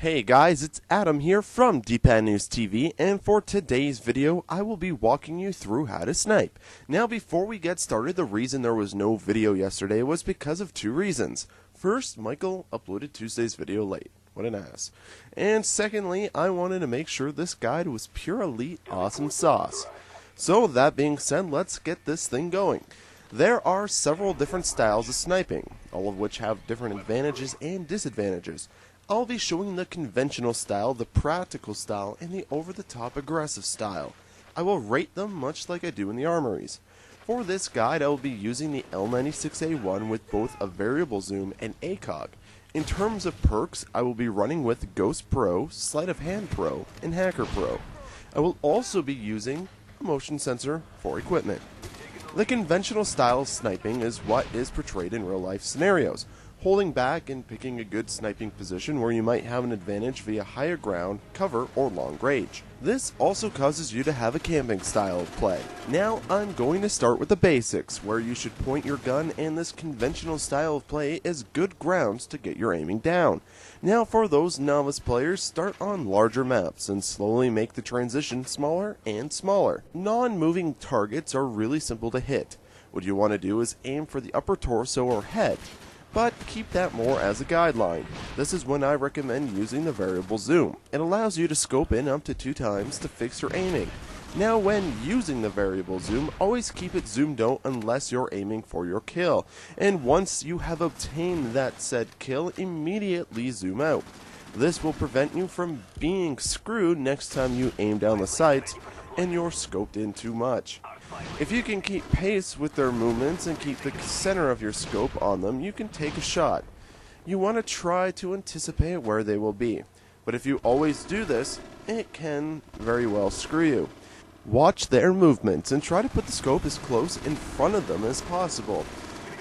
Hey guys, it's Adam here from DpadNews TV, and for today's video, I will be walking you through how to snipe. Now before we get started, the reason there was no video yesterday was because of two reasons. First, Michael uploaded Tuesday's video late. What an ass. And secondly, I wanted to make sure this guide was pure elite awesome sauce. So that being said, let's get this thing going. There are several different styles of sniping, all of which have different advantages and disadvantages. I'll be showing the conventional style, the practical style, and the over-the-top aggressive style. I will rate them much like I do in the armories. For this guide, I will be using the L96A1 with both a variable zoom and ACOG. In terms of perks, I will be running with Ghost Pro, Sleight of Hand Pro, and Hacker Pro. I will also be using a motion sensor for equipment. The conventional style of sniping is what is portrayed in real-life scenarios, holding back and picking a good sniping position where you might have an advantage via higher ground, cover, or long range. This also causes you to have a camping style of play. Now I'm going to start with the basics, where you should point your gun, and this conventional style of play is good grounds to get your aiming down. Now for those novice players, start on larger maps and slowly make the transition smaller and smaller. Non-moving targets are really simple to hit. What you want to do is aim for the upper torso or head, but keep that more as a guideline. This is when I recommend using the variable zoom. It allows you to scope in up to 2 times to fix your aiming. Now when using the variable zoom, always keep it zoomed out unless you're aiming for your kill. And once you have obtained that said kill, immediately zoom out. This will prevent you from being screwed next time you aim down the sights and you're scoped in too much. If you can keep pace with their movements and keep the center of your scope on them, you can take a shot. You want to try to anticipate where they will be, but if you always do this, it can very well screw you. Watch their movements and try to put the scope as close in front of them as possible.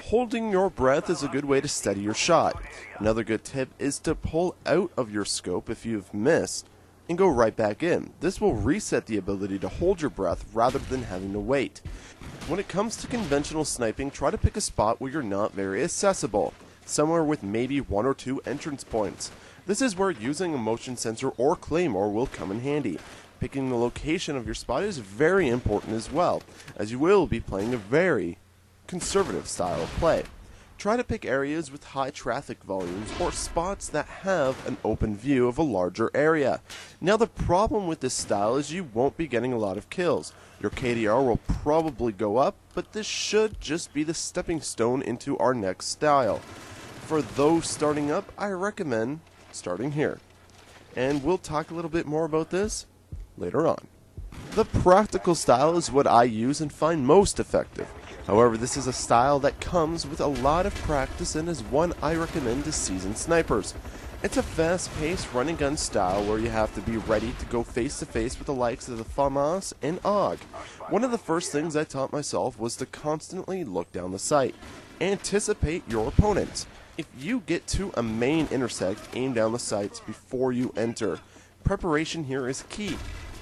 Holding your breath is a good way to steady your shot. Another good tip is to pull out of your scope if you've missed and go right back in. This will reset the ability to hold your breath rather than having to wait. When it comes to conventional sniping, try to pick a spot where you're not very accessible, somewhere with maybe 1 or 2 entrance points. This is where using a motion sensor or claymore will come in handy. Picking the location of your spot is very important as well, as you will be playing a very conservative style of play. Try to pick areas with high traffic volumes or spots that have an open view of a larger area. Now the problem with this style is you won't be getting a lot of kills. Your KDR will probably go up, but this should just be the stepping stone into our next style. For those starting up, I recommend starting here. And we'll talk a little bit more about this later on. The practical style is what I use and find most effective. However, this is a style that comes with a lot of practice and is one I recommend to seasoned snipers. It's a fast-paced run and gun style where you have to be ready to go face-to-face with the likes of the FAMAS and AUG. One of the first things I taught myself was to constantly look down the sight. Anticipate your opponents. If you get to a main intersect, aim down the sights before you enter. Preparation here is key.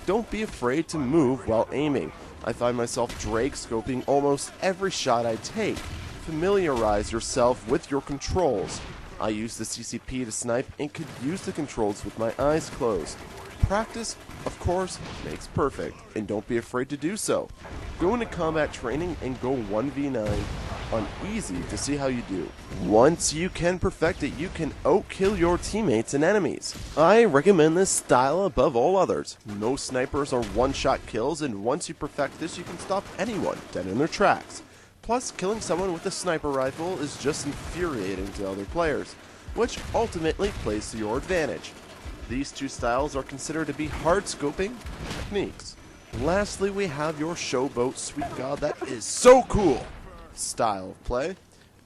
Don't be afraid to move while aiming. I find myself drag scoping almost every shot I take. Familiarize yourself with your controls. I use the CCP to snipe and could use the controls with my eyes closed. Practice, of course, makes perfect, and don't be afraid to do so. Go into combat training and go 1v9 on easy to see how you do. Once you can perfect it, you can outkill your teammates and enemies. I recommend this style above all others. Most snipers are one-shot kills, and once you perfect this, you can stop anyone dead in their tracks. Plus, killing someone with a sniper rifle is just infuriating to other players, which ultimately plays to your advantage. These two styles are considered to be hard scoping techniques. Lastly, we have your showboat, sweet god, that is so cool style of play.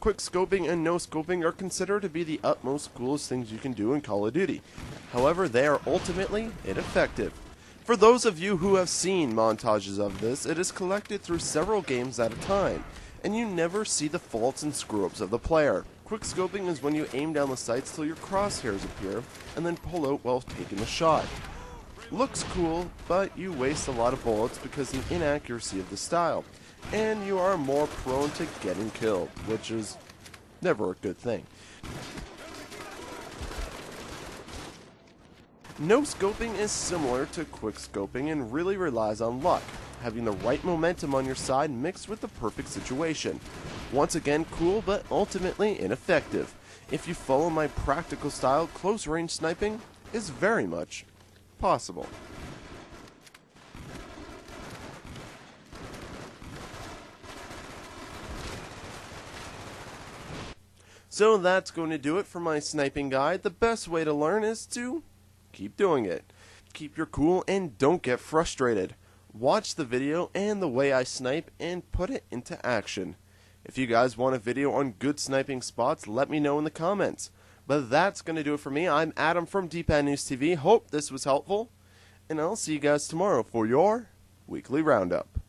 Quick scoping and no scoping are considered to be the utmost coolest things you can do in Call of Duty. However, they are ultimately ineffective. For those of you who have seen montages of this, it is collected through several games at a time, and you never see the faults and screw-ups of the player. Quick scoping is when you aim down the sights till your crosshairs appear, and then pull out while taking the shot. Looks cool, but you waste a lot of bullets because of the inaccuracy of the style, and you are more prone to getting killed, which is never a good thing. No scoping is similar to quick scoping and really relies on luck, having the right momentum on your side mixed with the perfect situation. Once again, cool but ultimately ineffective. If you follow my practical style, close range sniping is very much possible. So that's going to do it for my sniping guide. The best way to learn is to keep doing it. Keep your cool and don't get frustrated. Watch the video and the way I snipe and put it into action. If you guys want a video on good sniping spots, let me know in the comments. But that's going to do it for me. I'm Adam from DpadNews TV. Hope this was helpful. And I'll see you guys tomorrow for your weekly roundup.